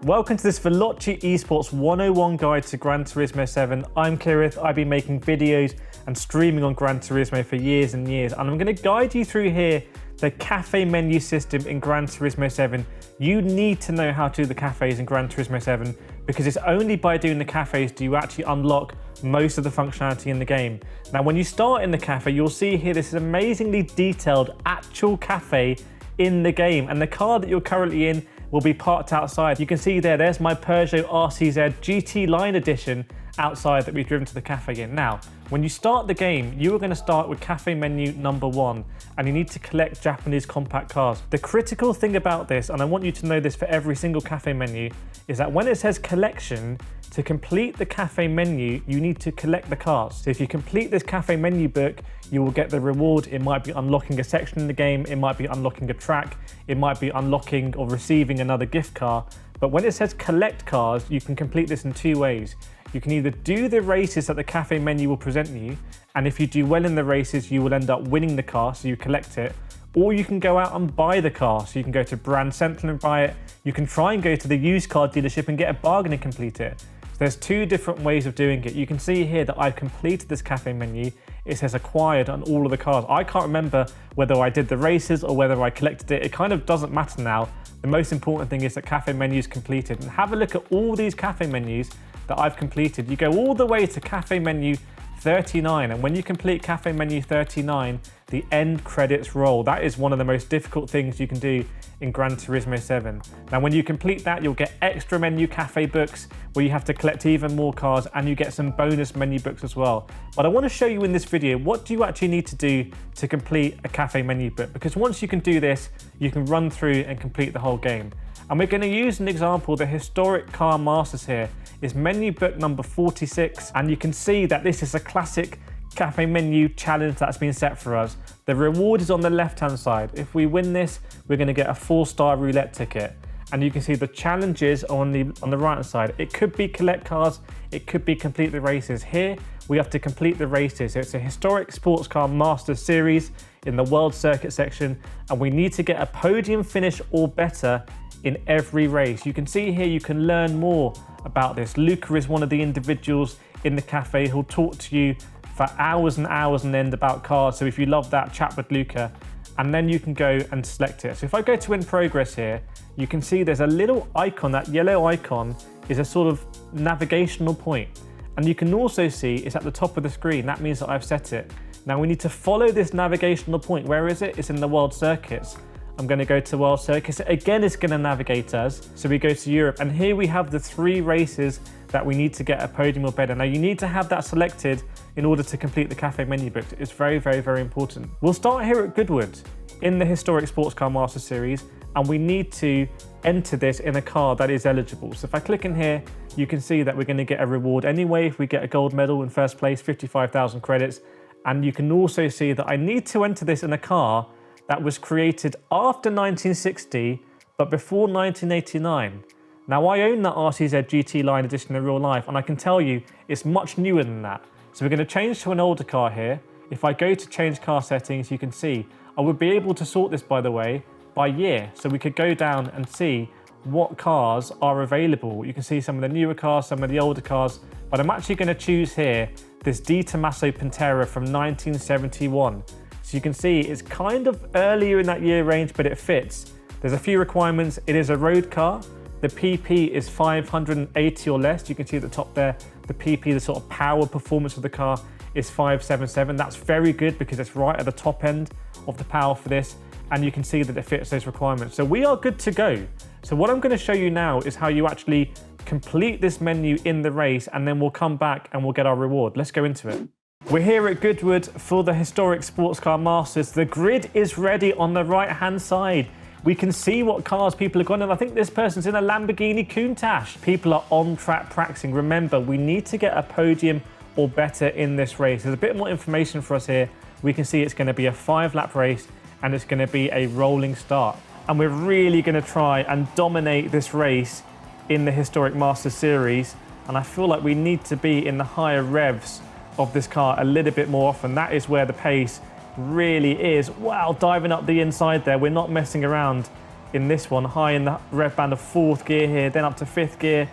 Welcome to this Veloci Esports 101 guide to Gran Turismo 7. I'm Kirith. I've been making videos and streaming on Gran Turismo for years and years, and I'm going to guide you through here the cafe menu system in Gran Turismo 7. You need to know how to do the cafes in Gran Turismo 7 because it's only by doing the cafes do you actually unlock most of the functionality in the game. Now, when you start in the cafe, you'll see here this is amazingly detailed actual cafe in the game, and the car that you're currently in will be parked outside. You can see there's my Peugeot RCZ GT Line Edition outside that we've driven to the cafe in. Now, when you start the game, you are going to start with cafe menu number 1, and you need to collect Japanese compact cars. The critical thing about this, and I want you to know this for every single cafe menu, is that when it says collection, to complete the cafe menu, you need to collect the cars. So if you complete this cafe menu book, you will get the reward. It might be unlocking a section in the game, it might be unlocking a track, it might be unlocking or receiving another gift car. But when it says collect cars, you can complete this in 2 ways. You can either do the races that the cafe menu will present you, and if you do well in the races, you will end up winning the car, so you collect it. Or you can go out and buy the car. So you can go to Brand Central and buy it. You can try and go to the used car dealership and get a bargain and complete it. So there's 2 different ways of doing it. You can see here that I've completed this cafe menu. It says acquired on all of the cars. I can't remember whether I did the races or whether I collected it. It kind of doesn't matter now. The most important thing is that cafe menu is completed. And have a look at all these cafe menus that I've completed. You go all the way to cafe menu 39, and when you complete cafe menu 39, the end credits roll. That is one of the most difficult things you can do in Gran Turismo 7. Now, when you complete that, you'll get extra menu cafe books where you have to collect even more cars, and you get some bonus menu books as well. But I want to show you in this video, what do you actually need to do to complete a cafe menu book? Because once you can do this, you can run through and complete the whole game. And we're going to use an example. The historic car masters here is menu book number 46, and you can see that this is a classic cafe menu challenge that's been set for us. The reward is on the left hand side. If we win this, we're going to get a 4-star roulette ticket, and you can see the challenges on the right hand side. It could be collect cars, it could be complete the races. Here we have to complete the races. So it's a historic sports car masters series in the world circuit section, and we need to get a podium finish or better in every race. You can see here you can learn more about this. Luca is one of the individuals in the cafe who'll talk to you for hours and hours on end about cars. So if you love that, chat with Luca, and then you can go and select it. So if I go to in progress here, you can see there's a little icon. That yellow icon is a sort of navigational point. And you can also see it's at the top of the screen. That means that I've set it. Now we need to follow this navigational point. Where is it? It's in the world circuits. I'm going to go to World Circuits. Again, it's going to navigate us. So we go to Europe, and here we have the 3 races that we need to get a podium or better. Now, you need to have that selected in order to complete the cafe menu book. It's very, very, very important. We'll start here at Goodwood in the Historic Sports Car Master Series, and we need to enter this in a car that is eligible. So if I click in here, you can see that we're going to get a reward anyway. If we get a gold medal in first place, 55,000 credits. And you can also see that I need to enter this in a car that was created after 1960, but before 1989. Now, I own that RCZ GT Line Edition in real life, and I can tell you it's much newer than that. So we're going to change to an older car here. If I go to change car settings, you can see I would be able to sort this, by the way, by year. So we could go down and see what cars are available. You can see some of the newer cars, some of the older cars, but I'm actually going to choose here this Di Tommaso Pantera from 1971. So you can see it's kind of earlier in that year range, but it fits. There's a few requirements. It is a road car. The PP is 580 or less. You can see at the top there, the PP, the sort of power performance of the car, is 577. That's very good because it's right at the top end of the power for this. And you can see that it fits those requirements. So we are good to go. So what I'm going to show you now is how you actually complete this menu in the race, and then we'll come back and we'll get our reward. Let's go into it. We're here at Goodwood for the Historic Sports Car Masters. The grid is ready on the right-hand side. We can see what cars people have gone in. I think this person's in a Lamborghini Countach. People are on track practicing. Remember, we need to get a podium or better in this race. There's a bit more information for us here. We can see it's going to be a 5-lap race, and it's going to be a rolling start. And we're really going to try and dominate this race in the Historic Masters Series. And I feel like we need to be in the higher revs of this car a little bit more often. That is where the pace really is. Wow, diving up the inside there. We're not messing around in this one, high in the red band of 4th gear here, then up to 5th gear.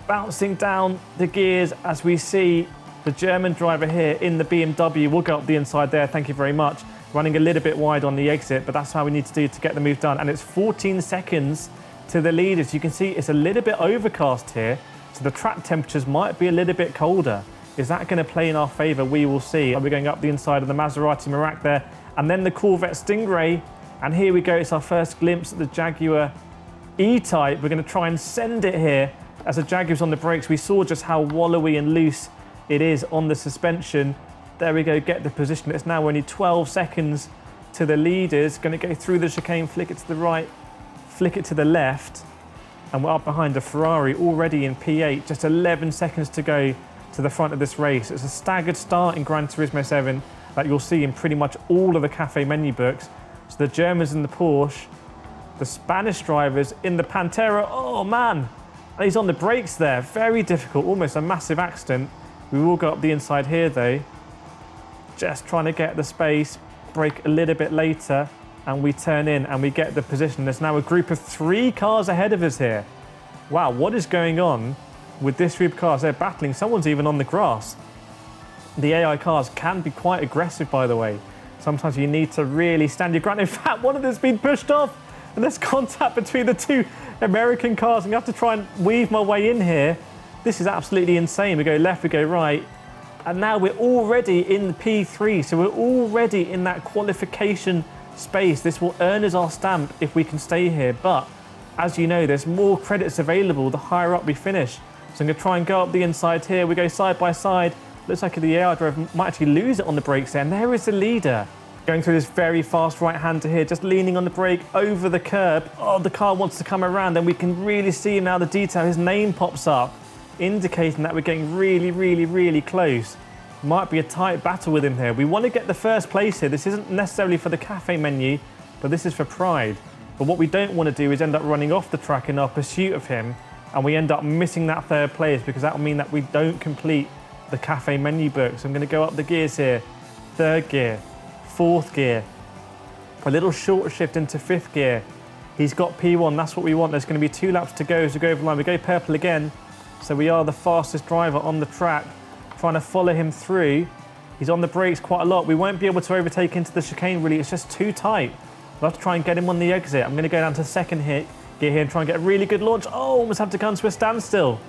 Bouncing down the gears as we see the German driver here in the BMW. We'll go up the inside there, thank you very much. Running a little bit wide on the exit, but that's how we need to do to get the move done. And it's 14 seconds to the leaders. You can see it's a little bit overcast here, so the track temperatures might be a little bit colder. Is that going to play in our favour? We will see. We're going up the inside of the Maserati Merak there, and then the Corvette Stingray. And here we go, it's our first glimpse at the Jaguar E-Type. We're going to try and send it here. As the Jaguar's on the brakes, we saw just how wallowy and loose it is on the suspension. There we go, get the position. It's now only 12 seconds to the leaders. Going to go through the chicane, flick it to the right, flick it to the left. And we're up behind a Ferrari already in P8. Just 11 seconds to go to the front of this race. It's a staggered start in Gran Turismo 7 that you'll see in pretty much all of the Café Menu books. So the Germans in the Porsche, the Spanish drivers in the Pantera. Oh man, and he's on the brakes there. Very difficult, almost a massive accident. We will go up the inside here though. Just trying to get the space, brake a little bit later, and we turn in and we get the position. There's now a group of 3 cars ahead of us here. Wow, what is going on with this group of cars? They're battling. Someone's even on the grass. The AI cars can be quite aggressive, by the way. Sometimes you need to really stand your ground. In fact, one of them's been pushed off, and there's contact between the 2 American cars, and you have to try and weave my way in here. This is absolutely insane. We go left, we go right. And now we're already in the P3, so we're already in that qualification space. This will earn us our stamp if we can stay here. But as you know, there's more credits available the higher up we finish. So I'm going to try and go up the inside here. We go side by side. Looks like the AI driver might actually lose it on the brakes there. And there is the leader. Going through this very fast right-hander here, just leaning on the brake over the curb. Oh, the car wants to come around, and we can really see now the detail. His name pops up, indicating that we're getting really, really, really close. Might be a tight battle with him here. We want to get the first place here. This isn't necessarily for the Café Menu, but this is for pride. But what we don't want to do is end up running off the track in our pursuit of him, and we end up missing that 3rd place, because that will mean that we don't complete the Café Menu book. So I'm going to go up the gears here. 3rd gear, 4th gear, a little shorter shift into 5th gear. He's got P1, that's what we want. There's going to be 2 laps to go as we go over the line. We go purple again, so we are the fastest driver on the track. Trying to follow him through. He's on the brakes quite a lot. We won't be able to overtake into the chicane really. It's just too tight. We'll have to try and get him on the exit. I'm going to go down to 2nd gear here and try and get a really good launch. Oh, almost have to come to a standstill.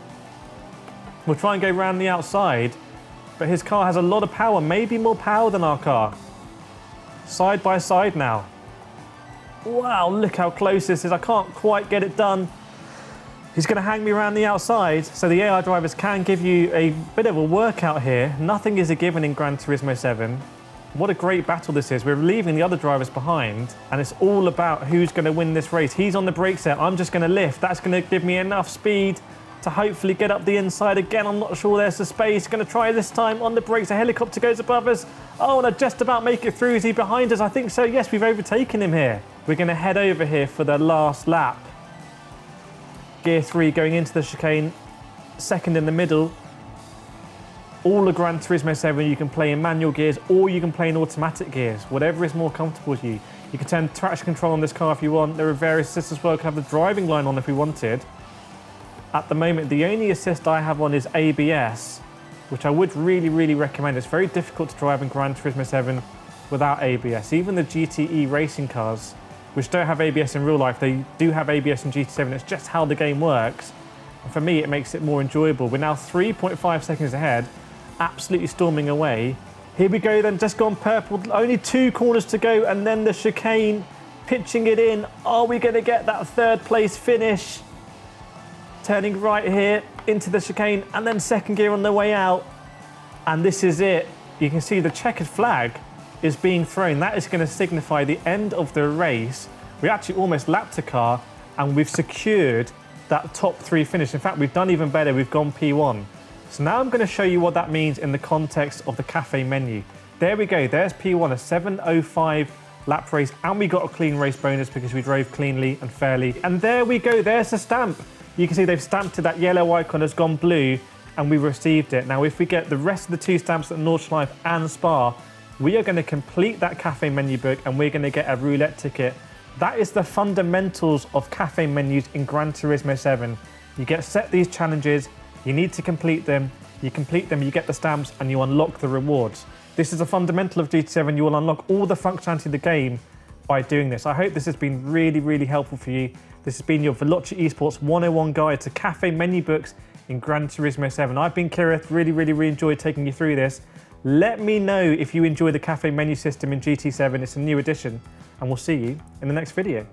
We'll try and go around the outside, but his car has a lot of power, maybe more power than our car. Side by side now. Wow, look how close this is. I can't quite get it done. He's going to hang me around the outside, so the AI drivers can give you a bit of a workout here. Nothing is a given in Gran Turismo 7. What a great battle this is. We're leaving the other drivers behind, and it's all about who's going to win this race. He's on the brake set. I'm just going to lift. That's going to give me enough speed to hopefully get up the inside again. I'm not sure there's the space. Going to try this time on the brakes. A helicopter goes above us. Oh, and I just about make it through. Is he behind us? I think so. Yes, we've overtaken him here. We're going to head over here for the last lap. Gear 3 going into the chicane, 2nd in the middle. All the Gran Turismo 7 you can play in manual gears, or you can play in automatic gears, whatever is more comfortable with you. You can turn traction control on this car if you want. There are various assists as well. You can have the driving line on if we wanted. At the moment, the only assist I have on is ABS, which I would really, really recommend. It's very difficult to drive in Gran Turismo 7 without ABS. Even the GTE racing cars, which don't have ABS in real life, they do have ABS in GT7. It's just how the game works. And for me, it makes it more enjoyable. We're now 3.5 seconds ahead, absolutely storming away. Here we go then, just gone purple. Only 2 corners to go, and then the chicane, pitching it in. Are we going to get that 3rd place finish? Turning right here into the chicane, and then 2nd gear on the way out. And this is it. You can see the checkered flag is being thrown. That is going to signify the end of the race. We actually almost lapped a car, and we've secured that top 3 finish. In fact, we've done even better. We've gone P1. So now I'm going to show you what that means in the context of the Café Menu. There we go. There's P1, a 7:05 lap race, and we got a clean race bonus because we drove cleanly and fairly. And there we go. There's the stamp. You can see they've stamped it. That yellow icon has gone blue, and we received it. Now, if we get the rest of the 2 stamps at Nordschleife and Spa, we are going to complete that Café Menu book, and we're going to get a roulette ticket That is the fundamentals of cafe menus in Gran Turismo 7. You get set these challenges, you need to complete them, you get the stamps, and you unlock the rewards. This is a fundamental of GT7. You will unlock all the functionality of the game by doing this. I hope this has been really helpful for you. This has been your Veloci Esports 101 guide to cafe menu books in Gran Turismo 7. I've been Kirith, really enjoyed taking you through this. Let me know if you enjoy the cafe menu system in GT7. It's a new addition, and we'll see you in the next video.